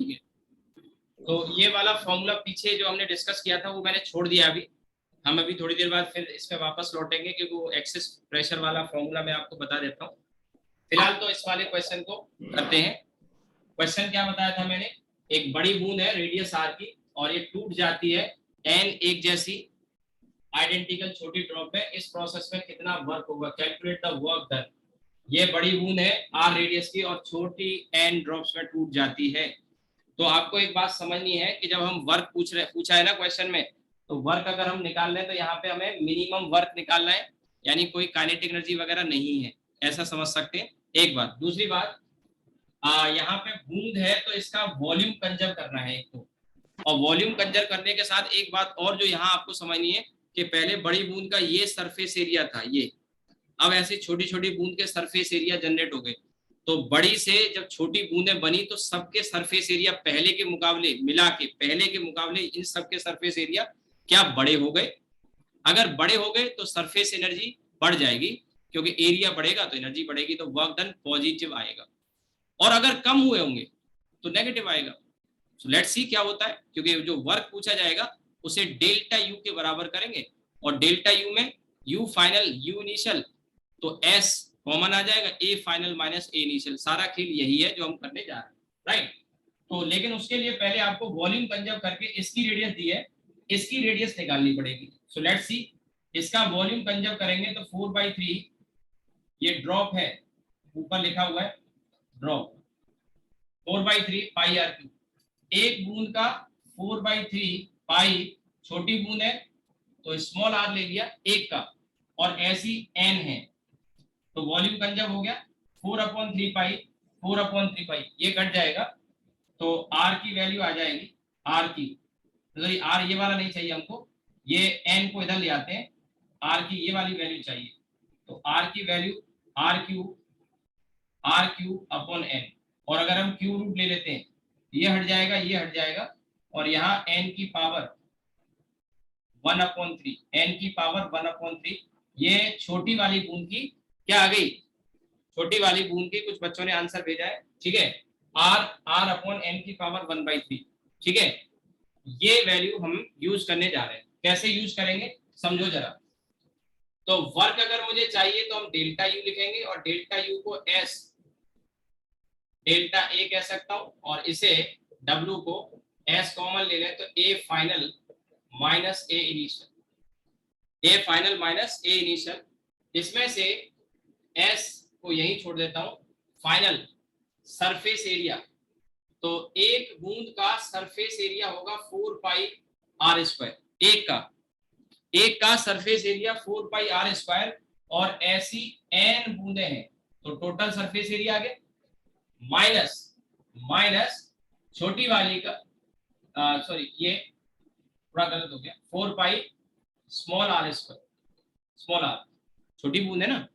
ठीक है, तो ये वाला फॉर्मूला पीछे जो हमने डिस्कस किया था वो मैंने छोड़ दिया अभी। हम अभी थोड़ी देर बाद फिर इस पे वापस लौटेंगे क्योंकि वो एक्सेस प्रेशर वाला फॉर्मूला मैं आपको बता देता हूँ। फिलहाल तो इस वाले क्वेश्चन को करते हैं। क्वेश्चन क्या बताया था मैंने, एक बड़ी बूंद है रेडियस आर की और ये टूट जाती है एन एक जैसी आइडेंटिकल छोटी ड्रॉप में, इस प्रोसेस में कितना वर्क होगा, कैलकुलेट द वर्क डन। ये बड़ी बूंद है आर रेडियस की और छोटी एन ड्रॉप्स में टूट जाती है। तो आपको एक बात समझनी है कि जब हम वर्क पूछा है ना क्वेश्चन में, तो वर्क अगर हम निकाल लें तो यहाँ पे हमें मिनिमम वर्क निकालना है, यानी कोई काइनेटिक एनर्जी वगैरह नहीं है, ऐसा समझ सकते हैं। एक बात, दूसरी बात, यहाँ पे बूंद है तो इसका वॉल्यूम कंजर्व करना है एक तो, और वॉल्यूम कंजर्व करने के साथ एक बात और जो यहाँ आपको समझनी है कि पहले बड़ी बूंद का ये सरफेस एरिया था ये, अब ऐसी छोटी छोटी बूंद के सरफेस एरिया जनरेट हो गए। तो बड़ी से जब छोटी बूंदें बनी तो सबके सरफेस एरिया पहले के मुकाबले मिला के, पहले के मुकाबले इन सबके सरफेस एरिया क्या बड़े हो गए। अगर बड़े हो गए तो सरफेस एनर्जी बढ़ जाएगी, क्योंकि एरिया बढ़ेगा तो एनर्जी बढ़ेगी, तो वर्क डन पॉजिटिव आएगा। और अगर कम हुए होंगे तो नेगेटिव आएगा। सो लेट्स सी क्या होता है, क्योंकि जो वर्क पूछा जाएगा उसे डेल्टा यू के बराबर करेंगे, और डेल्टा यू में यू फाइनल यू इनिशियल, तो एस कॉमन आ जाएगा, A final minus A initial. सारा खेल यही है जो हम करने जा रहे हैं, राइट। तो लेकिन उसके लिए पहले आपको वॉल्यूम कंजर्व करके इसकी रेडियस दी है, इसकी रेडियस निकालनी पड़ेगी। सो लेट्स सी, इसका वॉल्यूम कंजर्व करेंगे तो 4/3 ये ड्रॉप है, ऊपर लिखा हुआ है ड्रॉप 4/3 पाई आर क्यूब। एक बूंद का 4/3 पाई, छोटी बूंद है तो स्मॉल आर ले लिया एक का, और ऐसी एन है तो वॉल्यूम कंजर्व हो गया 4/3 पाई, 4/3 पाई ये कट जाएगा, तो आर की वैल्यू आ जाएगी, आर की तो आर ये वाला नहीं चाहिए हमको, ये एन को इधर ले आते हैं, आर की ये वाली वैल्यू चाहिए, तो आर की value r cube upon n, और अगर हम क्यू रूट ले लेते हैं ये हट जाएगा, ये हट जाएगा, और यहाँ एन की पावर 1/3, एन की पावर 1/3, ये छोटी वाली बूंद की क्या आ गई, छोटी वाली बूंद की, कुछ बच्चों ने आंसर भेजा है, ठीक है, आर अपॉन एन की पावर 1/3, ठीक है। ये वैल्यू हम यूज करने जा रहे हैं, कैसे यूज करेंगे समझो जरा। तो वर्क अगर मुझे चाहिए तो हम डेल्टा यू लिखेंगे, और डेल्टा यू को एस डेल्टा ए कह सकता हूं, और इसे डब्ल्यू को एस कॉमन ले लें तो A final minus A initial, A final minus A initial, इसमें से एस को यहीं छोड़ देता हूं, फाइनल सरफेस एरिया, तो एक बूंद का सरफेस एरिया होगा 4 पाई आर स्क्वायर, एक का surface area 4 pi r square, और ऐसी एन बूंदे हैं तो टोटल सरफेस एरिया आ गया, माइनस माइनस छोटी वाली का, सॉरी ये थोड़ा गलत हो गया, 4 pi small r square, small r छोटी बूंद है ना,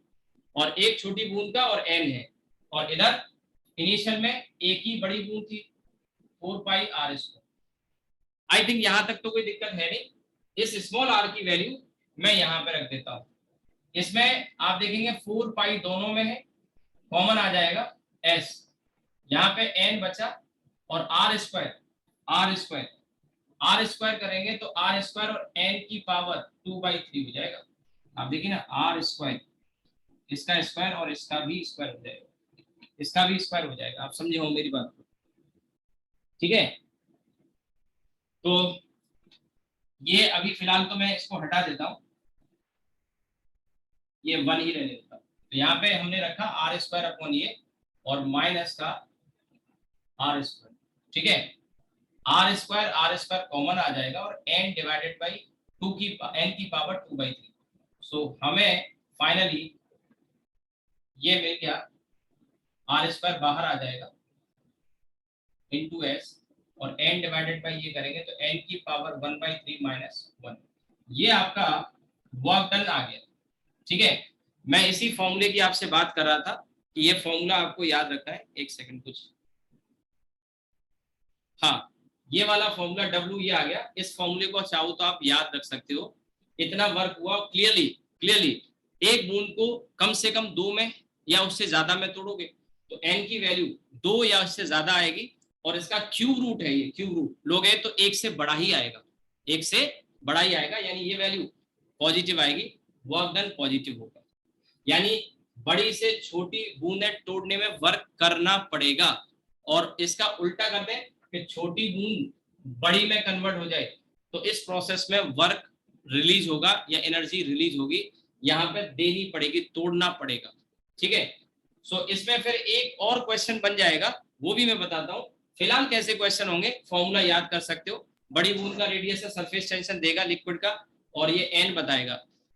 और एक छोटी बूंद का और एन है, और इधर इनिशियल में एक ही बड़ी बूंद थी 4 pi r square. I think यहां तक तो कोई दिक्कत है नहीं। इस स्मॉल आर की वैल्यू मैं यहां पे रख देता हूं, इसमें आप देखेंगे 4 पाई दोनों में है, कॉमन आ जाएगा एस, यहाँ पे एन बचा, और आर स्क्वायर आर स्क्वायर करेंगे तो आर स्क्वायर और एन की पावर 2/3 हो जाएगा। आप देखिए ना, आर स्क्वायर, इसका स्क्वायर और इसका भी स्क्वायर हो जाएगा, इसका भी स्क्वायर हो जाएगा। आप समझे हो मेरी बात को, ठीक है। तो ये अभी फिलहाल तो मैं इसको हटा देता हूं, ये 1 ही रहने देता हूं। तो यहाँ पे हमने रखा आर स्क्वायर अपॉन ये, और माइनस का आर स्क्वायर, ठीक है। आर स्क्वायर कॉमन आ जाएगा, और एन डिवाइडेड बाई टू की एन की पावर 2/3। सो हमें फाइनली ये मिल गया, आर स्क्वायर बाहर आ जाएगा इंटू एस, और एन डिवाइडेड बाई ये करेंगे तो एन की पावर 1/3 माइनस 1, ये आपका वर्क डन आ गया, ठीक है। मैं इसी फॉर्मूले की आपसे बात कर रहा था कि ये फॉर्मूला आपको याद रखना है। एक सेकंड कुछ, हाँ ये वाला फॉर्मूला डब्ल्यू ये आ गया, इस फॉर्मूले को चाहो तो आप याद रख सकते हो। इतना वर्क हुआ, क्लियरली एक बूंद को कम से कम 2 में या उससे ज्यादा में तोड़ोगे तो एन की वैल्यू 2 या उससे ज्यादा आएगी, और इसका क्यूब रूट है, ये क्यूब रूट लोगे तो एक से बड़ा ही आएगा, एक से बड़ा ही आएगा, यानी ये वैल्यू पॉजिटिव आएगी, वर्क डन पॉजिटिव होगा। यानी बड़ी से छोटी बूंदें तोड़ने में वर्क करना पड़ेगा, और इसका उल्टा कर दें कि छोटी बूंद बड़ी में कन्वर्ट हो जाए, तो इस प्रोसेस में वर्क रिलीज होगा या एनर्जी रिलीज होगी, यहाँ पे देनी पड़ेगी, तोड़ना पड़ेगा। ठीक है, सो इसमें फिर एक और क्वेश्चन बन जाएगा, वो भी मैं बताता हूँ। फिलहाल कैसे क्वेश्चन होंगे, फॉर्मूला याद कर सकते हो, बड़ी बूंद का रेडियस है, सरफेस टेंशन देगा लिक्विड का, और ये एन बताएगा।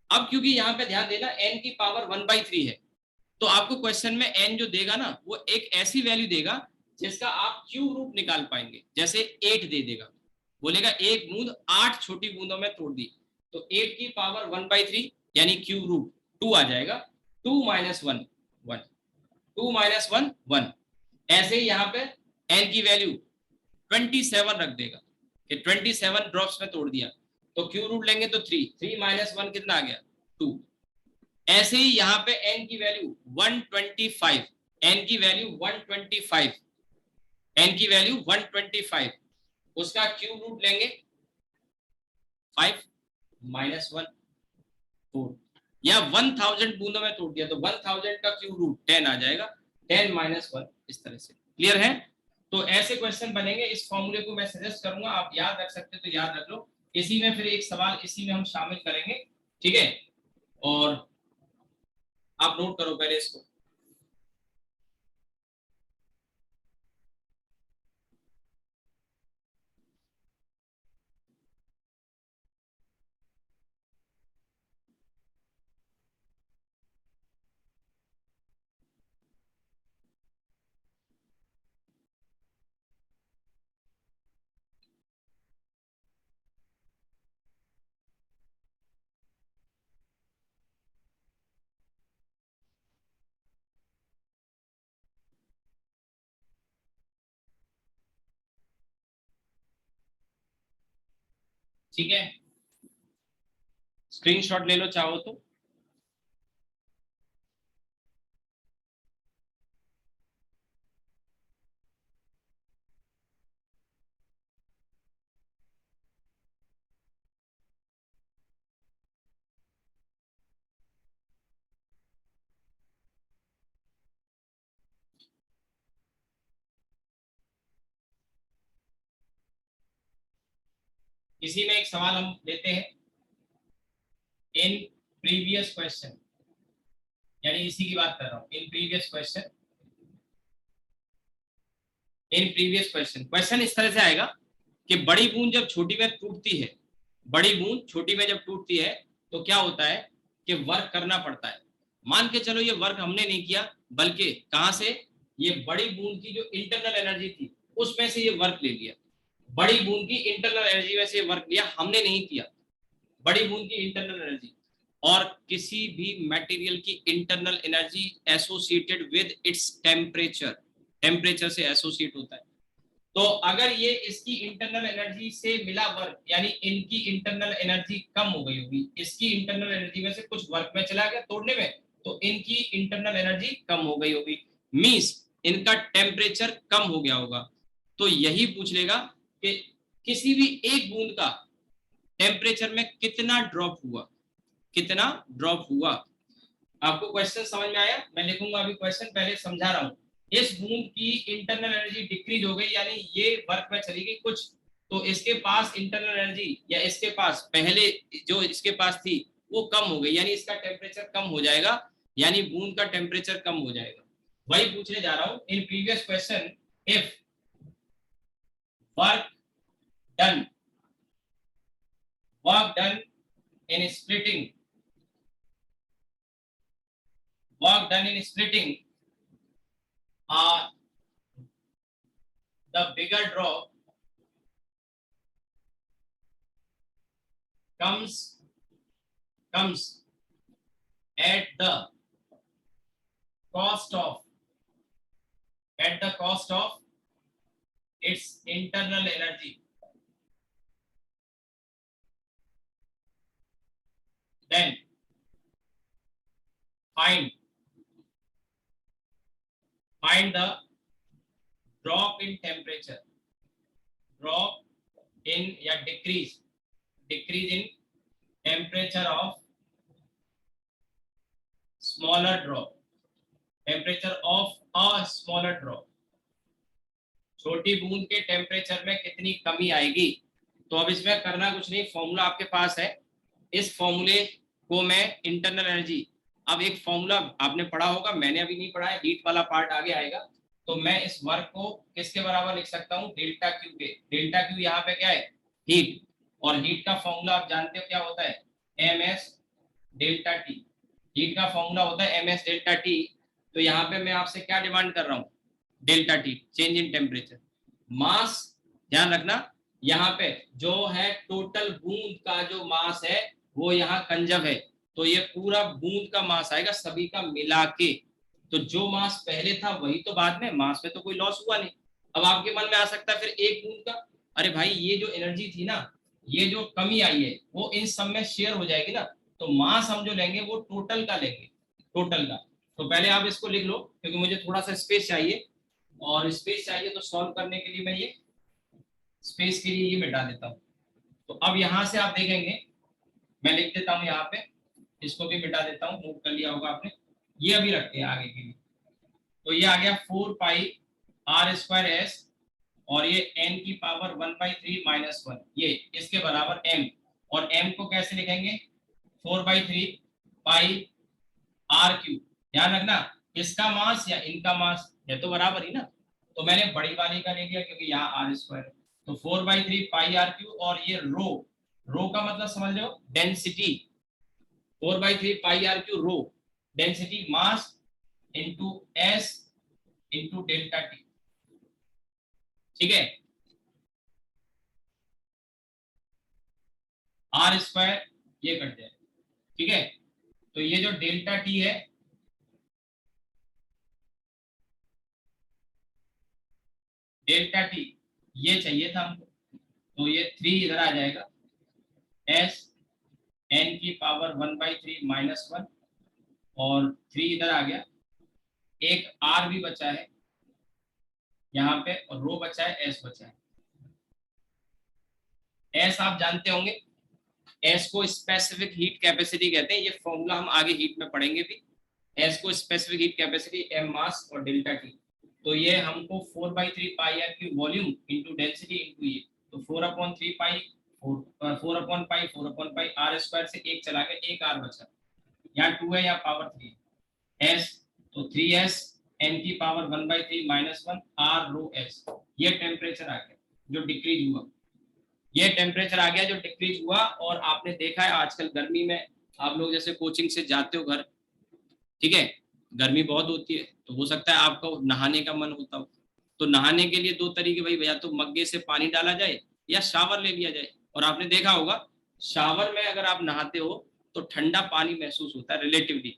अब क्योंकि यहाँ पे ध्यान देना एन की पावर 1/3 है, तो आपको क्वेश्चन में एन जो देगा ना, वो एक ऐसी वैल्यू देगा जिसका आप क्यूब रूट निकाल पाएंगे, जैसे 8 दे देगा, बोलेगा एक बूंद 8 छोटी बूंदों में तोड़ दी, तो 8 की पावर 1/3 यानी क्यूब रूट 2 आ जाएगा, 2 माइनस 1 1, 2 माइनस 1 1। ऐसे ही यहाँ पे एन की वैल्यू 27 रख देगा कि 27 ड्रॉप्स में तोड़ दिया, तो क्यूब रूट लेंगे तो 3, 3 माइनस 1 कितना आ गया 2। ऐसे ही यहाँ पे n की वैल्यू 125, n की वैल्यू 125, n की वैल्यू 125, उसका क्यूब रूट लेंगे 5 माइनस 1 4, या 1000 बूंदों में तोड़ दिया तो 1000 का क्यूब रूट 10 आ जाएगा, 10 माइनस 1, इस तरह से। क्लियर है? तो ऐसे क्वेश्चन बनेंगे, इस फॉर्मूले को मैं सजेस्ट करूंगा, आप याद रख सकते तो याद रख लो। इसी में फिर एक सवाल इसी में हम शामिल करेंगे, ठीक है, और आप नोट करो पहले इसको। ठीक है, स्क्रीनशॉट ले लो चाहो तो। इसी में एक सवाल हम लेते हैं, इन प्रीवियस क्वेश्चन, यानी इसी की बात कर रहा हूं, in previous question, in previous question, question इस तरह से आएगा कि बड़ी बूंद जब छोटी में टूटती है, बड़ी बूंद छोटी में जब टूटती है तो क्या होता है कि वर्क करना पड़ता है। मान के चलो ये वर्क हमने नहीं किया, बल्कि कहां से, ये बड़ी बूंद की जो इंटरनल एनर्जी थी उसमें से ये वर्क ले लिया, बड़ी बूंद की इंटरनल एनर्जी में से वर्क लिया, हमने नहीं किया, बड़ी बूंद की इंटरनल एनर्जी। और किसी भी मटेरियल की internal energy associated with its temperature, temperature से एसोसिएट होता है। तो अगर ये इसकी इंटरनल एनर्जी से मिला वर्क, यानी इनकी इंटरनल एनर्जी कम हो गई होगी, इसकी इंटरनल एनर्जी में से कुछ वर्क में चला गया तोड़ने में, तो इनकी इंटरनल एनर्जी कम हो गई होगी, मींस इनका टेम्परेचर कम हो गया होगा। तो यही पूछ लेगा कि किसी भी एक बूंद का टेम्परेचर में कितना ड्रॉप हुआ, कितना ड्रॉप हुआ। आपको क्वेश्चन समझ में आया? मैं लिखूंगा अभी क्वेश्चन, पहले समझा रहा हूँ। इस बूंद की इंटरनल एनर्जी डिक्रीज हो गई, यानी ये वर्क में चली गई कुछ, तो इसके पास इंटरनल एनर्जी, या इसके पास पहले जो इसके पास थी वो कम हो गई, यानी इसका टेम्परेचर कम हो जाएगा, यानी बूंद का टेम्परेचर कम हो जाएगा। वही पूछने जा रहा हूं in previous question, if work done, work done in splitting, work done in splitting, the bigger drop comes at the cost of, at the cost of its internal energy. Then find the drop in temperature, drop in या decrease, decrease in temperature of smaller drop, temperature of a smaller drop, छोटी बूंद के temperature में कितनी कमी आएगी। तो अब इसमें करना कुछ नहीं, फॉर्मूला आपके पास है, इस फॉर्मूले को मैं इंटरनल एनर्जी, अब एक फॉर्मूला आपने पढ़ा होगा, मैंने अभी नहीं पढ़ा है, हीट वाला पार्ट आगे आएगा, तो मैं इस वर्क को किसके बराबर लिख सकता हूँ, डेल्टा क्यू के। डेल्टा क्यू यहाँ पे क्या है, हीट, और हीट का फॉर्मूला आप जानते हो क्या होता है, m s delta t. Heat का फॉर्मूला होता है एम एस डेल्टा टी। तो यहाँ पे मैं आपसे क्या डिमांड कर रहा हूँ, delta T, change in temperature. Mass ध्यान रखना, यहाँ पे जो है टोटल बूंद का जो मास है वो यहाँ कंजर्व है, तो ये पूरा बूंद का मास आएगा सभी का मिला के। तो जो मास पहले था वही तो बाद में, मास में तो कोई लॉस हुआ नहीं। अब आपके मन में आ सकता है फिर एक बूंद का, अरे भाई ये जो एनर्जी थी ना, ये जो कमी आई है वो इन सब में शेयर हो जाएगी ना, तो मास हम जो लेंगे वो टोटल का लेंगे, टोटल का। तो पहले आप इसको लिख लो क्योंकि मुझे थोड़ा सा स्पेस चाहिए, और स्पेस चाहिए तो सॉल्व करने के लिए मैं ये स्पेस के लिए ये मिटा देता हूँ। तो अब यहाँ से आप देखेंगे, मैं लिख देता हूँ यहाँ पे, इसको भी मिटा देता हूँ, नोट कर लिया होगा आपने, ये अभी रखते हैं आगे के लिए। तो ये आ गया 4 पाई आर स्क्वायर एस, और ये n की पावर 1/3 - 1, ये इसके बराबर m, और m को कैसे लिखेंगे, 4/3 पाई आर क्यू। ध्यान रखना इसका मास या इनका मास है तो बराबर ही ना, तो मैंने बड़ी वाली का ले लिया क्योंकि यहाँ आर स्क्वायर, तो 4/3 पाई आर क्यू, और ये रो, रो का मतलब समझ लो density, 4/3 pi r cube rho, density mass into s into delta t, ठीक है, आर स्क्वायर ये कट जाए, ठीक है। तो ये जो डेल्टा टी है, डेल्टा टी ये चाहिए था हमको, तो ये 3 इधर आ जाएगा, एस एन की पावर 1/3 - 1, और 3 इधर आ गया, एक आर भी बचा है यहाँ पे, और रो बचा है, एस बचा है। एस आप जानते होंगे, एस को स्पेसिफिक हीट कैपेसिटी कहते हैं, ये फॉर्मूला हम आगे हीट में पढ़ेंगे भी। एस को स्पेसिफिक हीट कैपेसिटी, एम मास और डेल्टा टी। तो ये हमको 4/3 पाई आर की वॉल्यूम इंटू डेंसिटी इंटू ये, तो 4/3 पाई, 4/पाई 4/पाई आर स्क्वायर से एक चला गया, एक आर बचा, यहाँ 2 है, यहाँ पावर 3 एस, तो 3s n की पावर 1/3 - 1 आर रो एस। ये टेम्परेचर आ गया जो डिक्रीज हुआ, ये टेम्परेचर आ गया जो डिक्रीज हुआ। और आपने देखा है आजकल गर्मी में आप लोग जैसे कोचिंग से जाते हो घर, ठीक है, गर्मी बहुत होती है, तो हो सकता है आपको नहाने का मन होता हो, तो नहाने के लिए दो तरीके भाई, भैया तो मग्गे से पानी डाला जाए या शावर ले लिया जाए। और आपने देखा होगा शावर में अगर आप नहाते हो तो ठंडा पानी महसूस होता है रिलेटिवली,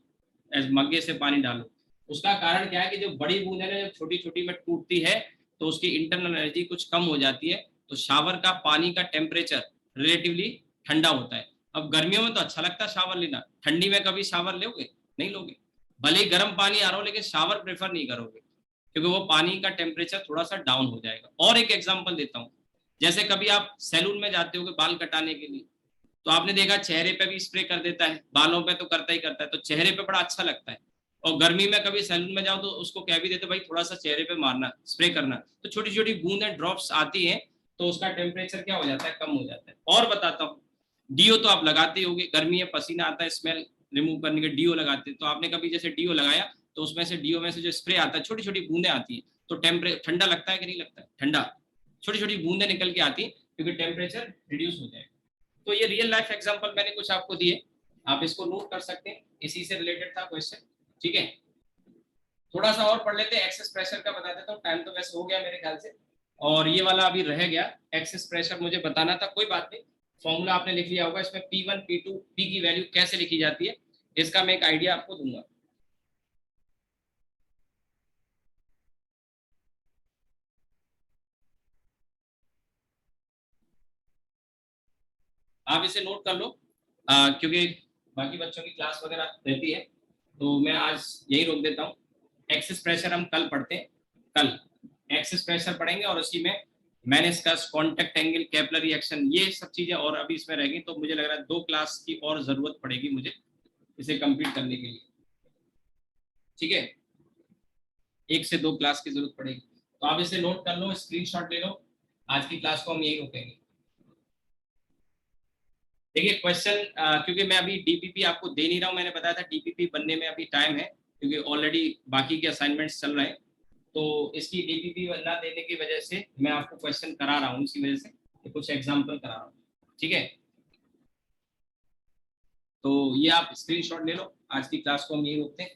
एज मग्गे से पानी डालो। उसका कारण क्या है कि जो बड़ी बूंद है ना, जब छोटी छोटी में टूटती है तो उसकी इंटरनल एनर्जी कुछ कम हो जाती है, तो शावर का पानी का टेम्परेचर रिलेटिवली ठंडा होता है। अब गर्मियों में तो अच्छा लगता है शावर लेना, ठंडी में कभी शावर लोगे, नहीं लोगे, भले ही गर्म पानी आ रहा हो लेकिन शावर प्रेफर नहीं करोगे क्योंकि वो पानी का टेम्परेचर थोड़ा सा डाउन हो जाएगा। और एक एग्जांपल देता हूँ, जैसे कभी आप सैलून में जाते हो बाल कटाने के लिए, तो आपने देखा चेहरे पे भी स्प्रे कर देता है, बालों पे तो करता ही करता है, तो चेहरे पे बड़ा अच्छा लगता है। और गर्मी में कभी सैलून में जाओ तो उसको कह भी देते भाई थोड़ा सा चेहरे पे मारना, स्प्रे करना, तो छोटी छोटी बूंदें ड्रॉप्स आती हैं, तो उसका टेम्परेचर क्या हो जाता है, कम हो जाता है। और बताता हूँ, डीओ तो आप लगाते ही होगे, गर्मी में पसीना आता है, स्मेल रिमूव करने के डीओ लगाते हैं, तो आपने कभी जैसे डीओ लगाया तो उसमें से डीओ में से जो स्प्रे आता है छोटी छोटी बूंदें आती है, तो टेम्परेचर ठंडा लगता है कि नहीं लगता है, ठंडा, छोटी छोटी बूंदें निकल के आती है क्योंकि टेम्परेचर रिड्यूस हो जाएगा। तो ये रियल लाइफ एग्जांपल मैंने कुछ आपको दिए, आप इसको नोट कर सकते हैं, इसी से रिलेटेड था क्वेश्चन, ठीक है। थोड़ा सा और पढ़ लेते हैं, एक्सेस प्रेशर का बता देता हूँ, टाइम तो वैसे हो गया मेरे ख्याल से, और ये वाला अभी रह गया, एक्सेस प्रेशर मुझे बताना था, कोई बात नहीं, फॉर्मूला आपने लिख लिया होगा, इसमें P1 P2 P की वैल्यू कैसे लिखी जाती है इसका मैं एक आइडिया आपको दूंगा। आप इसे नोट कर लो, क्योंकि बाकी बच्चों की क्लास वगैरह रहती है, तो मैं आज यही रोक देता हूँ। एक्सेस प्रेशर हम कल पढ़ते हैं, कल एक्सिस प्रेशर पढ़ेंगे और उसी में meniscus, contact angle, capillary action, ये सब चीजें और अभी इसमें रहेगी। तो मुझे लग रहा है 2 क्लास की और जरूरत पड़ेगी मुझे इसे कंप्लीट करने के लिए, ठीक है। 1 से 2 क्लास की जरूरत पड़ेगी। तो आप इसे नोट कर लो, स्क्रीनशॉट ले लो। आज की क्लास को हम यही रोकेंगे। देखिए क्वेश्चन, क्योंकि मैं अभी डीपीपी आपको दे नहीं रहा हूँ, मैंने बताया था डीपीपी बनने में अभी टाइम है, क्योंकि ऑलरेडी बाकी के असाइनमेंट्स चल रहे हैं। तो इसकी डीपीपी ना देने की वजह से मैं आपको क्वेश्चन करा रहा हूँ, इसी वजह से कुछ एग्जाम्पल करा रहा हूँ, ठीक है। तो ये आप स्क्रीनशॉट ले लो, आज की क्लास को हम यही रोकते हैं।